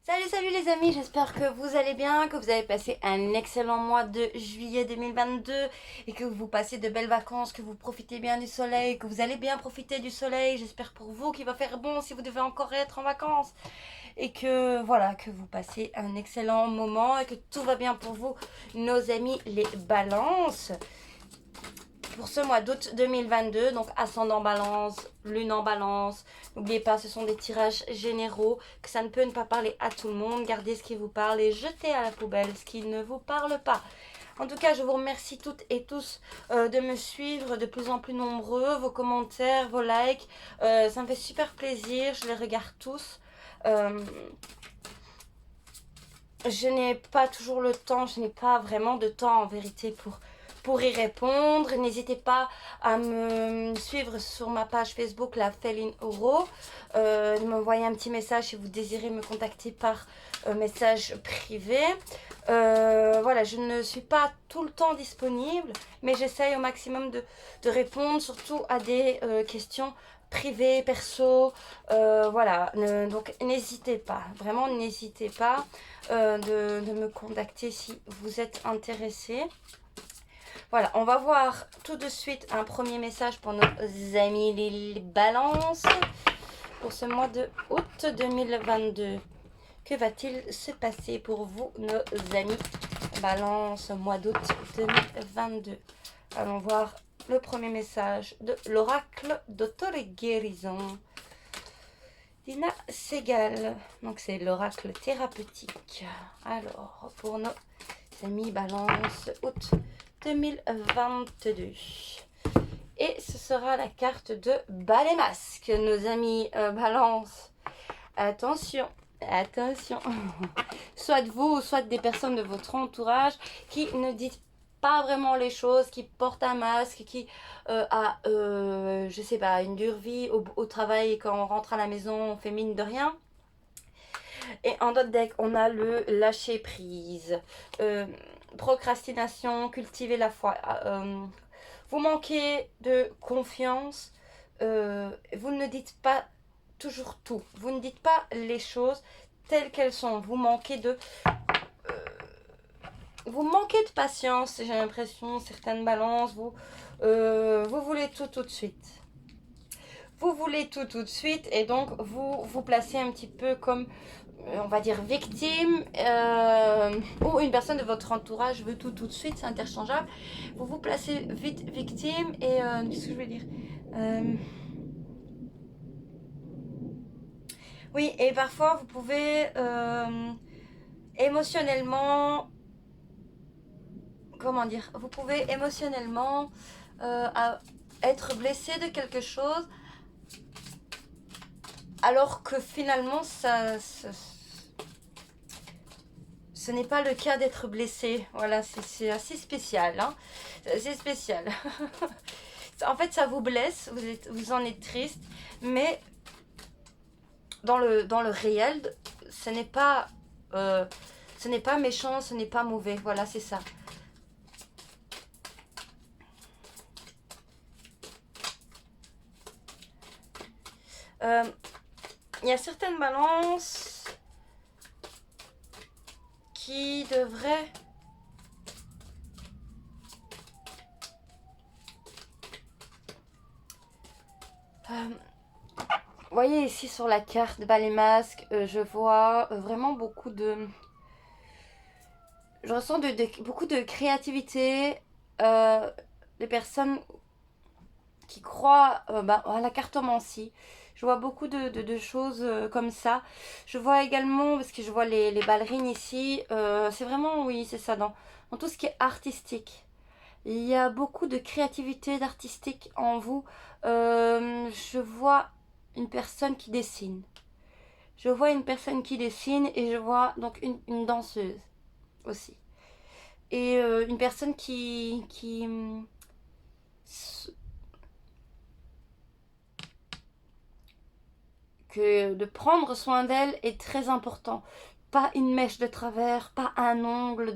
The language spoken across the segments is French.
Salut, salut les amis, j'espère que vous allez bien, que vous avez passé un excellent mois de juillet 2022 et que vous passez de belles vacances, que vous profitez bien du soleil, que vous allez bien profiter du soleil. J'espère pour vous qu'il va faire bon si vous devez encore être en vacances et que voilà, que vous passez un excellent moment et que tout va bien pour vous, nos amis les balances. Pour ce mois d'août 2022, donc ascendant balance, lune en balance. N'oubliez pas, ce sont des tirages généraux, que ça ne peut ne pas parler à tout le monde. Gardez ce qui vous parle et jetez à la poubelle ce qui ne vous parle pas. En tout cas, je vous remercie toutes et tous de me suivre de plus en plus nombreux, vos commentaires, vos likes. Ça me fait super plaisir, je les regarde tous. Je n'ai pas toujours le temps, je n'ai pas vraiment de temps en vérité pour y répondre. N'hésitez pas à me suivre sur ma page Facebook, la Féline Euro, de m'envoyer un petit message si vous désirez me contacter par message privé. Voilà, je ne suis pas tout le temps disponible, mais j'essaye au maximum de répondre surtout à des questions privées, perso. Voilà, donc n'hésitez pas, vraiment n'hésitez pas de me contacter si vous êtes intéressé. Voilà, on va voir tout de suite un premier message pour nos amis les balances pour ce mois de août 2022. Que va-t-il se passer pour vous, nos amis balance, mois d'août 2022? Allons voir le premier message de l'oracle d'auto-guérison. Dina Segal, donc c'est l'oracle thérapeutique. Alors, pour nos amis balance août 2022. Et ce sera la carte de bas les masques, nos amis balance. Attention, attention. Soit vous, soit des personnes de votre entourage qui ne dites pas vraiment les choses, qui portent un masque, qui a, je sais pas, une dure vie au travail, et quand on rentre à la maison, on fait mine de rien. Et en d'autres decks, on a le lâcher prise, procrastination, cultiver la foi. Vous manquez de confiance, vous ne dites pas toujours tout, vous ne dites pas les choses telles qu'elles sont. Vous manquez de patience, j'ai l'impression, certaines balances, vous voulez tout de suite. Vous voulez tout de suite et donc vous vous placez un petit peu comme, on va dire, victime ou une personne de votre entourage veut tout de suite, c'est interchangeable. Vous vous placez vite victime et qu'est-ce que je veux dire oui, et parfois vous pouvez émotionnellement, comment dire, vous pouvez émotionnellement être blessé de quelque chose alors que finalement ce n'est pas le cas d'être blessé. Voilà, c'est assez spécial. Hein, c'est assez spécial. En fait, ça vous blesse, vous en êtes triste, mais dans le réel, ce n'est pas, euh, ce n'est pas méchant, ce n'est pas mauvais. Voilà, c'est ça. Il y a certaines balances qui devraient vous voyez ici sur la carte bas les masques, je vois vraiment beaucoup de... Je ressens beaucoup de créativité, des personnes qui croient à la cartomancie. Je vois beaucoup de choses comme ça. Je vois également, parce que je vois les ballerines ici, c'est vraiment, oui, c'est ça, dans tout ce qui est artistique. Il y a beaucoup de créativité, d'artistique en vous. Je vois une personne qui dessine. Je vois une personne qui dessine et je vois donc une danseuse aussi. Et une personne que de prendre soin d'elle est très important. Pas une mèche de travers, pas un ongle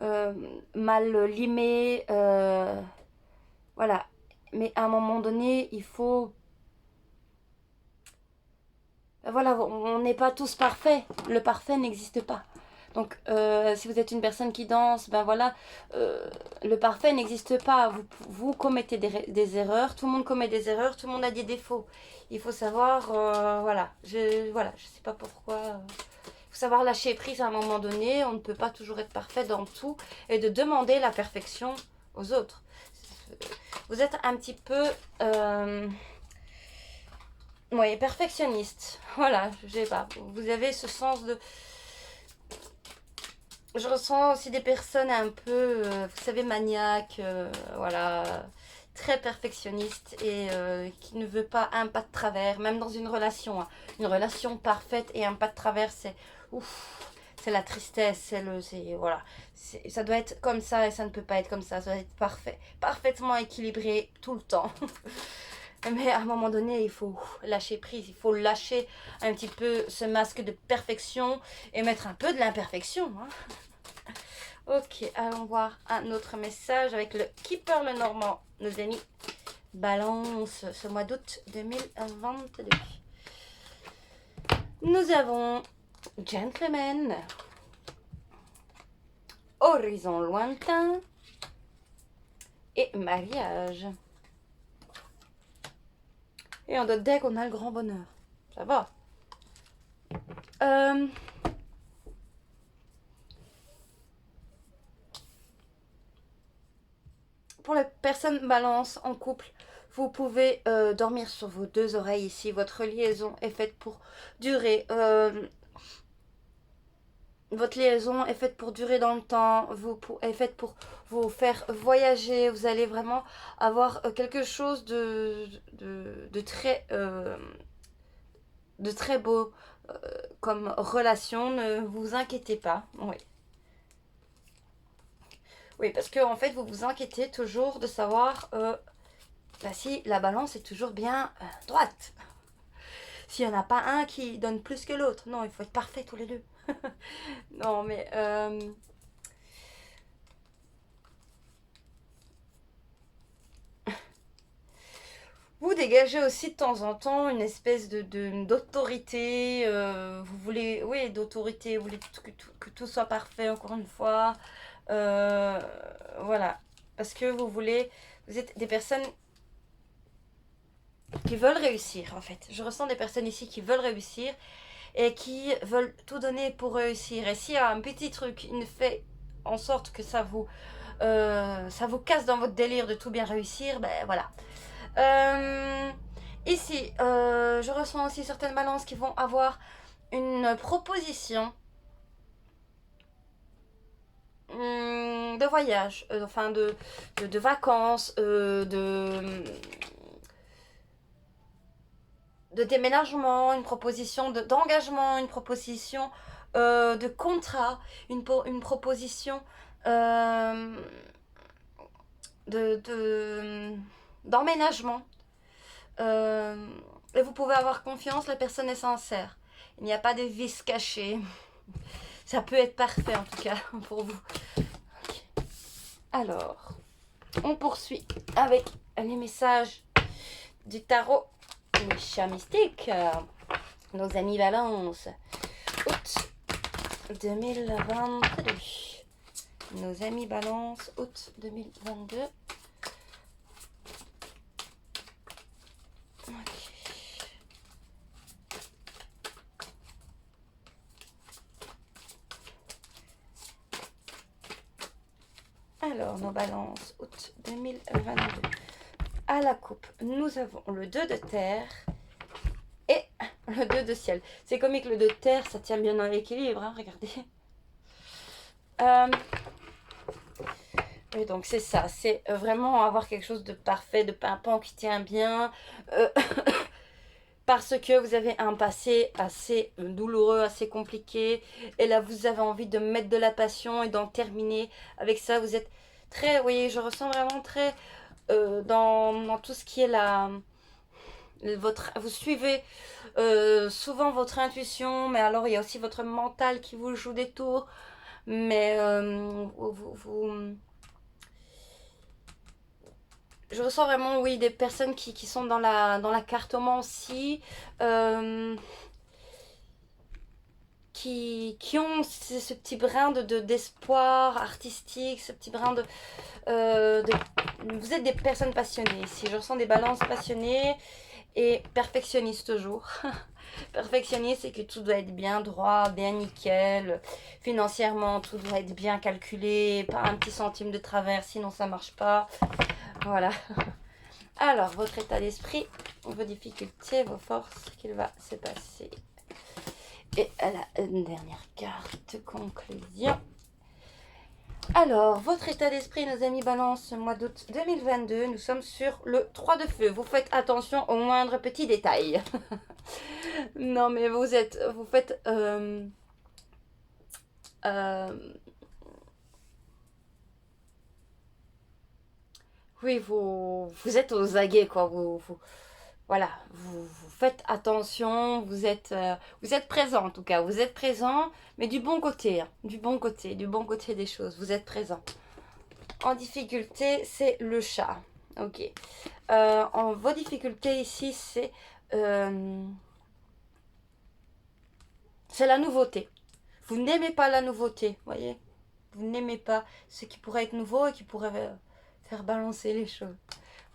euh, mal limé. Voilà. Mais à un moment donné, il faut voilà, on n'est pas tous parfaits. Le parfait n'existe pas. Donc, si vous êtes une personne qui danse, ben voilà, le parfait n'existe pas. Vous commettez des erreurs, tout le monde commet des erreurs, tout le monde a des défauts. Il faut savoir, voilà, je sais pas pourquoi. Il faut savoir lâcher prise à un moment donné. On ne peut pas toujours être parfait dans tout et de demander la perfection aux autres. Vous êtes un petit peu, oui, perfectionniste. Voilà, je sais pas. Vous avez ce sens de. Je ressens aussi des personnes un peu, vous savez, maniaques, voilà, très perfectionnistes et qui ne veut pas un pas de travers, même dans une relation. Hein. Une relation parfaite et un pas de travers, c'est ouf, c'est la tristesse, voilà, ça doit être comme ça et ça ne peut pas être comme ça doit être parfait, parfaitement équilibré tout le temps. Mais à un moment donné, il faut lâcher prise, il faut lâcher un petit peu ce masque de perfection et mettre un peu de l'imperfection. Hein. Ok, allons voir un autre message avec le Keeper le Normand, nos amis. Balance ce mois d'août 2022. Nous avons Gentleman, Horizon lointain et Mariage. Et en d'autres deck, on a le Grand Bonheur. Ça va. Pour les personnes balance en couple, vous pouvez dormir sur vos deux oreilles ici. Votre liaison est faite pour durer. Votre liaison est faite pour durer dans le temps, est faite pour vous faire voyager. Vous allez vraiment avoir quelque chose de très beau comme relation. Ne vous inquiétez pas. Oui. Oui, parce que en fait, vous vous inquiétez toujours de savoir si la balance est toujours bien droite. S'il n'y en a pas un qui donne plus que l'autre. Non, il faut être parfait tous les deux. Non, mais... vous dégagez aussi de temps en temps une espèce d'autorité. Vous voulez... Oui, d'autorité. Vous voulez que tout soit parfait, encore une fois. Voilà. Parce que vous êtes des personnes qui veulent réussir, en fait. Je ressens des personnes ici qui veulent réussir et qui veulent tout donner pour réussir. Et s'il y a un petit truc, il fait en sorte que ça vous casse dans votre délire de tout bien réussir, ben voilà. Ici, je ressens aussi certaines balances qui vont avoir une proposition de voyage, enfin de vacances, de déménagement, une proposition d'engagement, une proposition de contrat, une proposition d'emménagement. Et vous pouvez avoir confiance, la personne est sincère. Il n'y a pas de vices cachés. Ça peut être parfait en tout cas pour vous. Okay. Alors, on poursuit avec les messages du tarot. Les chats mystiques, nos amis Balance, août 2022. Nos amis Balance, août 2022. Okay. Alors, nos Balances, août 2022. À la coupe, nous avons le 2 de terre et le 2 de ciel. C'est comique, le 2 de terre, ça tient bien dans l'équilibre, hein, regardez. Oui, donc c'est ça, c'est vraiment avoir quelque chose de parfait, de pimpant qui tient bien. Parce que vous avez un passé assez douloureux, assez compliqué. Et là, vous avez envie de mettre de la passion et d'en terminer avec ça. Vous êtes très, oui, je ressens vraiment très... dans tout ce qui est vous suivez souvent votre intuition, mais alors il y a aussi votre mental qui vous joue des tours, mais je ressens vraiment, oui, des personnes qui sont dans la cartomancie, qui ont ce petit brin d'espoir artistique, ce petit brin Vous êtes des personnes passionnées ici. Je ressens des balances passionnées et perfectionnistes toujours. Perfectionniste, c'est que tout doit être bien droit, bien nickel. Financièrement, tout doit être bien calculé, pas un petit centime de travers, sinon ça marche pas. Voilà. Alors, votre état d'esprit, vos difficultés, vos forces, qu'il va se passer. Et la dernière carte, conclusion. Alors, votre état d'esprit, nos amis Balance, mois d'août 2022, nous sommes sur le 3 de feu. Vous faites attention aux moindres petits détails. Non, mais vous faites... oui, vous êtes aux aguets, quoi. Voilà, vous faites attention, vous êtes présent en tout cas. Vous êtes présent, mais du bon côté, hein, du bon côté des choses. Vous êtes présent. En difficulté, c'est le chat. Ok. Vos difficultés ici, c'est la nouveauté. Vous n'aimez pas la nouveauté, voyez. Vous n'aimez pas ce qui pourrait être nouveau et qui pourrait faire balancer les choses.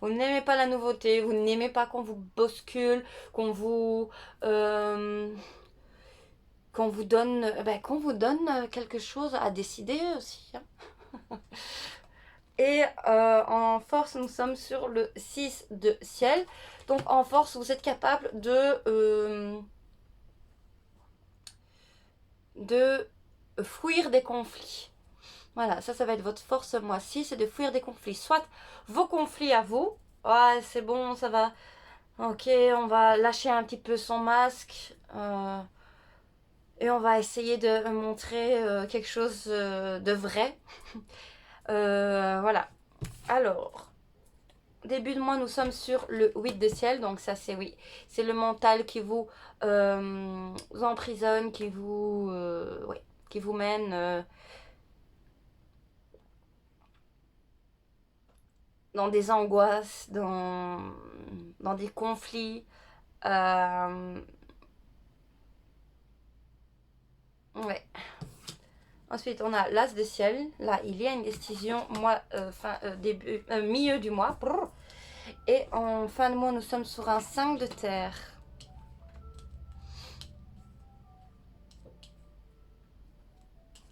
Vous n'aimez pas la nouveauté, vous n'aimez pas qu'on vous bouscule, qu'on vous donne quelque chose à décider aussi. Hein. Et en force, nous sommes sur le 6 de ciel. Donc en force, vous êtes capable de fuir des conflits. Voilà, ça va être votre force ce mois-ci, c'est de fuir des conflits. Soit vos conflits à vous, ouais, c'est bon, ça va, ok, on va lâcher un petit peu son masque, et on va essayer de montrer quelque chose de vrai. Voilà. Alors, début de mois, nous sommes sur le 8 de ciel, donc ça c'est oui, c'est le mental qui vous emprisonne, qui vous mène dans des angoisses, dans des conflits. Ouais. Ensuite, on a l'as de ciel. Là, il y a une décision, milieu du mois. Et en fin de mois, nous sommes sur un 5 de terre.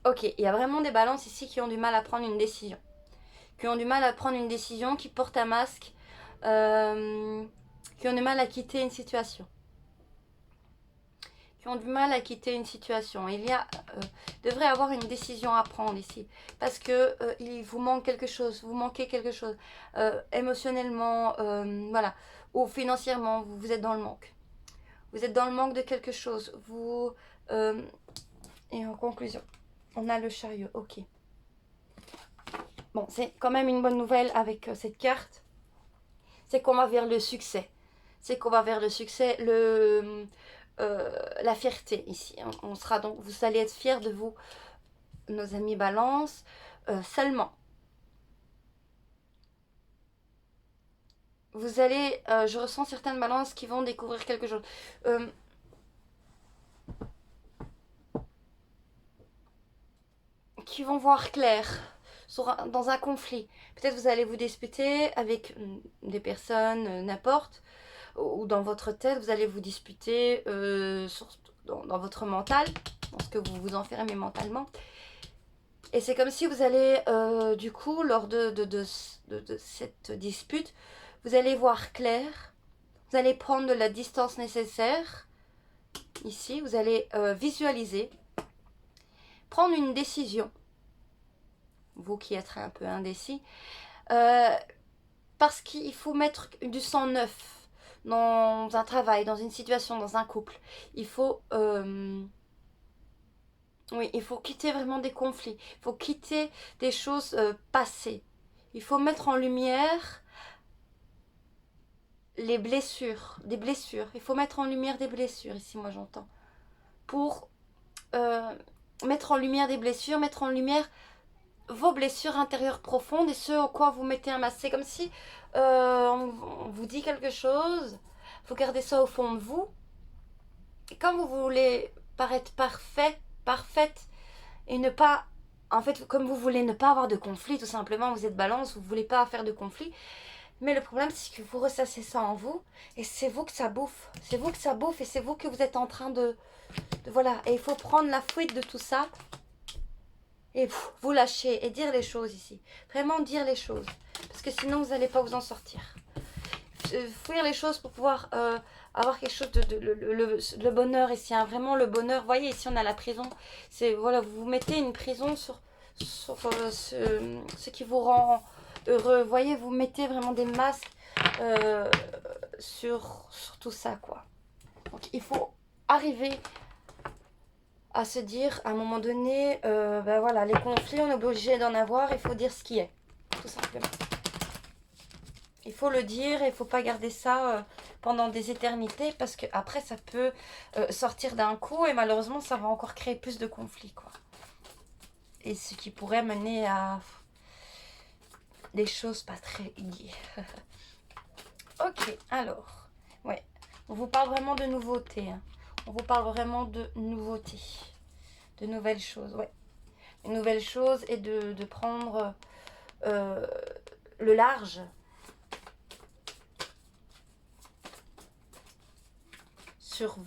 Ok, il y a vraiment des balances ici qui ont du mal à prendre une décision. Qui portent un masque, qui ont du mal à quitter une situation. Il y a devrait avoir une décision à prendre ici parce que il vous manque quelque chose, vous manquez quelque chose émotionnellement, voilà, ou financièrement, vous êtes dans le manque. Vous êtes dans le manque de quelque chose. Et en conclusion, on a le chariot. Ok. Bon, c'est quand même une bonne nouvelle avec cette carte. C'est qu'on va vers le succès. La fierté ici. On sera donc, vous allez être fiers de vous, nos amis Balance. Seulement, vous allez, je ressens certaines balances qui vont découvrir quelque chose. Qui vont voir clair dans un conflit. Peut-être vous allez vous disputer avec des personnes, n'importe, ou dans votre tête, vous allez vous disputer dans votre mental, dans ce que vous vous enfermez mentalement. Et c'est comme si vous allez, du coup, lors de cette dispute, vous allez voir clair, vous allez prendre de la distance nécessaire. Ici, vous allez visualiser, prendre une décision. Vous qui êtes un peu indécis, parce qu'il faut mettre du sang neuf dans un travail, dans une situation, dans un couple. Il faut quitter vraiment des conflits, il faut quitter des choses passées, il faut mettre en lumière des blessures, il faut mettre en lumière des blessures, ici moi j'entends, pour mettre en lumière des blessures, mettre en lumière vos blessures intérieures profondes et ce au quoi vous mettez un masque. C'est comme si on vous dit quelque chose, vous gardez ça au fond de vous. Et quand vous voulez paraître parfait, parfaite et ne pas... En fait, comme vous voulez ne pas avoir de conflit, tout simplement, vous êtes balance, vous ne voulez pas faire de conflit. Mais le problème, c'est que vous ressassez ça en vous et c'est vous que ça bouffe. C'est vous que ça bouffe et c'est vous que vous êtes en train de voilà. Et il faut prendre la fuite de tout ça et vous lâcher et dire les choses ici. Vraiment dire les choses. Parce que sinon, vous n'allez pas vous en sortir. Fuir les choses pour pouvoir avoir quelque chose le bonheur ici. Hein. Vraiment le bonheur. Vous voyez, ici, on a la prison. C'est voilà, vous mettez une prison sur ce qui vous rend heureux. Vous voyez, vous mettez vraiment des masques sur tout ça, quoi. Donc, il faut arriver à se dire, à un moment donné, ben voilà, les conflits, on est obligé d'en avoir, il faut dire ce qui est, tout simplement. Il faut le dire, il ne faut pas garder ça pendant des éternités, parce qu'après, ça peut sortir d'un coup, et malheureusement, ça va encore créer plus de conflits, quoi. Et ce qui pourrait mener à des choses pas très gaies. Ok, alors, ouais, on vous parle vraiment de nouveautés, hein. On vous parle vraiment de nouveautés, de nouvelles choses, ouais. De nouvelles choses et de prendre le large sur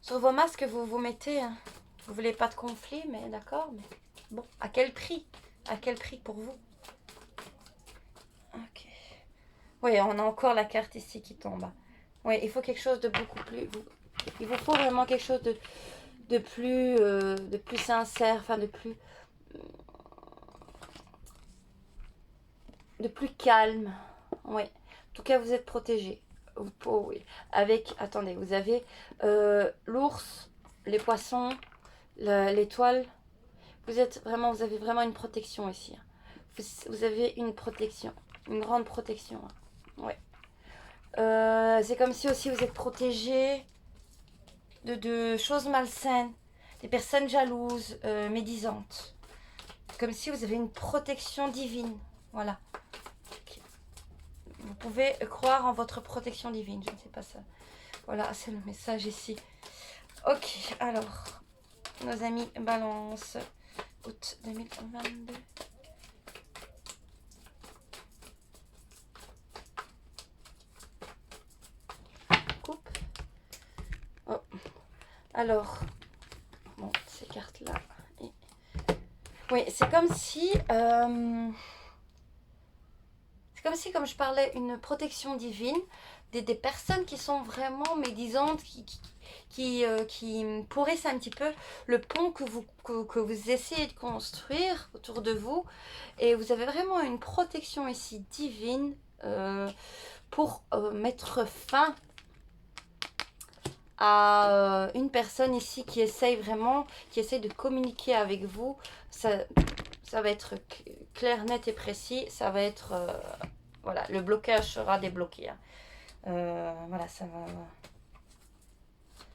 sur vos masques que vous vous mettez. Hein. Vous voulez pas de conflit, mais d'accord, mais bon, à quel prix? À quel prix pour vous? Ok. Oui, on a encore la carte ici qui tombe. Oui, il faut quelque chose de beaucoup plus... Il vous faut vraiment quelque chose de plus sincère, enfin de plus calme. Oui. En tout cas, vous êtes protégé. Oh, oui. Avec, attendez, vous avez l'ours, les poissons, l'étoile. Vous avez vraiment une protection ici. Vous avez une protection, une grande protection. Ouais. C'est comme si aussi vous êtes protégé de choses malsaines, des personnes jalouses, médisantes. Comme si vous avez une protection divine. Voilà. Vous pouvez croire en votre protection divine. Je ne sais pas ça. Voilà, c'est le message ici. Ok, alors, nos amis Balance, août 2022. Coupe. Oh. Alors, bon, ces cartes-là. Et... oui, c'est comme si... comme je parlais, une protection divine, des personnes qui sont vraiment médisantes, qui pourrissent un petit peu le pont que vous essayez de construire autour de vous. Et vous avez vraiment une protection ici divine pour mettre fin à une personne ici qui essaye de communiquer avec vous. Ça va être clair, net et précis. Ça va être... voilà, le blocage sera débloqué. Hein. Voilà, ça va...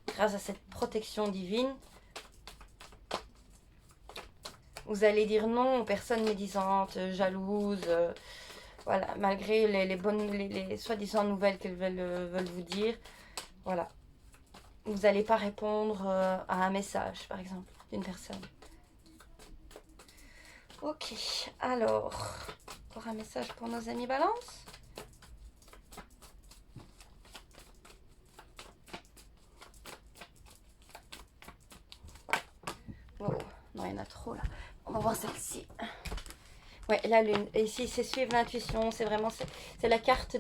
grâce à cette protection divine, vous allez dire non aux personnes médisantes, jalouses, voilà, malgré les soi-disant nouvelles qu'elles veulent vous dire. Voilà. Vous n'allez pas répondre à un message, par exemple, d'une personne. Ok, alors, encore un message pour nos amis Balance. Oh, non, il y en a trop là. On va voir celle-ci. Ouais, la lune. Et ici, c'est suivre l'intuition. C'est vraiment, c'est la carte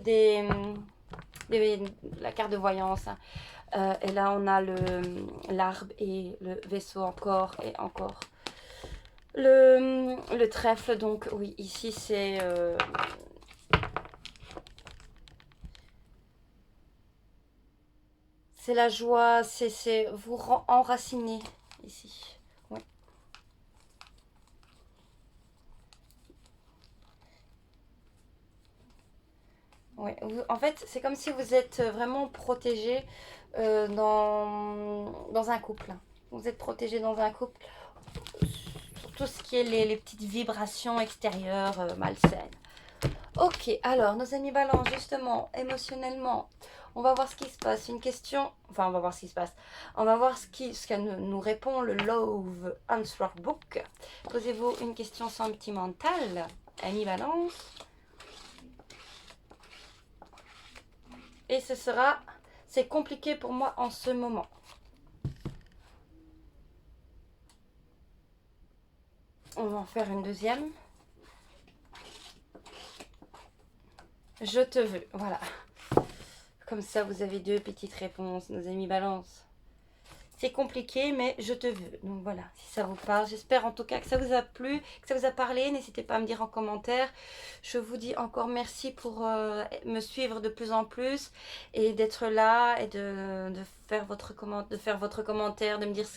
la carte de voyance. Hein. Et là, on a l'arbre et le vaisseau encore et encore. Le trèfle, donc oui, ici c'est la joie, c'est vous enraciner ici. Oui. Oui. En fait, c'est comme si vous êtes vraiment protégé dans un couple. Vous êtes protégé dans un couple sur tout ce qui est les petites vibrations extérieures malsaines. Ok, alors nos amis Balance, justement, émotionnellement, On va voir ce qui se passe. Une question, enfin on va voir ce qui se passe. On va voir ce qu'elle nous répond, le Love Answer Book. Posez-vous une question sentimentale, Annie Balance. Et ce sera, c'est compliqué pour moi en ce moment. On va en faire une deuxième. Je te veux, voilà. Comme ça, vous avez 2 petites réponses, nos amis Balance. C'est compliqué, mais je te veux. Donc voilà, si ça vous parle, j'espère en tout cas que ça vous a plu, que ça vous a parlé. N'hésitez pas à me dire en commentaire. Je vous dis encore merci pour me suivre de plus en plus et d'être là et de faire votre commentaire, de me dire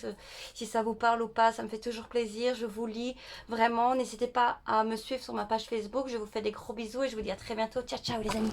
si ça vous parle ou pas. Ça me fait toujours plaisir. Je vous lis vraiment. N'hésitez pas à me suivre sur ma page Facebook. Je vous fais des gros bisous et je vous dis à très bientôt. Ciao, ciao les amis.